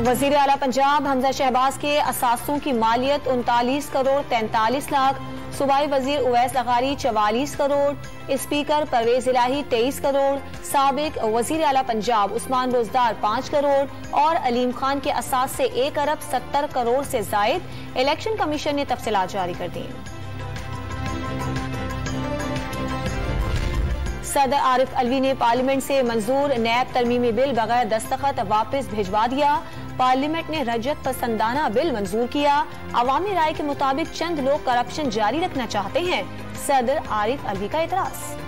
वजीर आला पंजाब हमजा शहबाज के असासों की मालियत 39 करोड़ 43 लाख, सूबाई वजीर उवैस लगारी 44 करोड़, स्पीकर परवेज इलाही 23 करोड़, साबिक वजीर आला पंजाब उस्मान रोजदार 5 करोड़ और अलीम खान के असास से 1 अरब 70 करोड़ से जायद। इलेक्शन कमीशन ने तफसीलात जारी कर दी। सदर आरिफ अलवी ने पार्लियामेंट से मंजूर नैब तरमीमी बिल बगैर दस्तखत वापस भिजवा दिया। पार्लियामेंट ने रजत पसंदाना बिल मंजूर किया। अवामी राय के मुताबिक चंद लोग करप्शन जारी रखना चाहते हैं। सदर आरिफ अलवी का एतराज।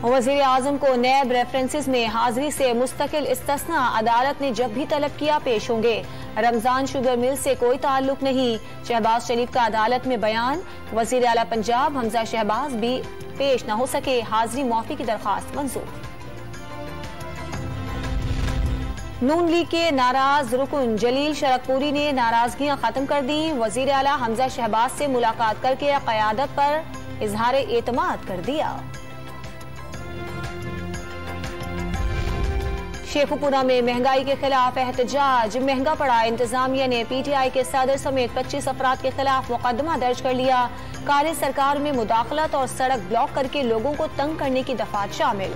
वजीर आजम को नैब रेफरेंसेस में हाजिरी से मुस्तकिल इस्तिस्ना, अदालत ने जब भी तलब किया पेश होंगे। रमजान शुगर मिल से कोई ताल्लुक नहीं, शहबाज शरीफ का अदालत में बयान। वजीर आला पंजाब हमजा शहबाज भी पेश न हो सके, हाजिरी मुआफी की दरखास्त मंजूर। नून लीग के नाराज रुकन जलील शरकपुरी ने नाराजगियां खत्म कर दी। वजीर आला हमजा शहबाज से मुलाकात करके क़यादत पर इजहार एतमाद कर दिया। शेखुपुरा में महंगाई के खिलाफ एहतजाज, महंगा पड़ा। इंतजामिया ने PTI के सदर समेत 25 अफराद के खिलाफ मुकदमा दर्ज कर लिया। कार्य सरकार में मुदाखलत और सड़क ब्लॉक करके लोगों को तंग करने की दफात शामिल।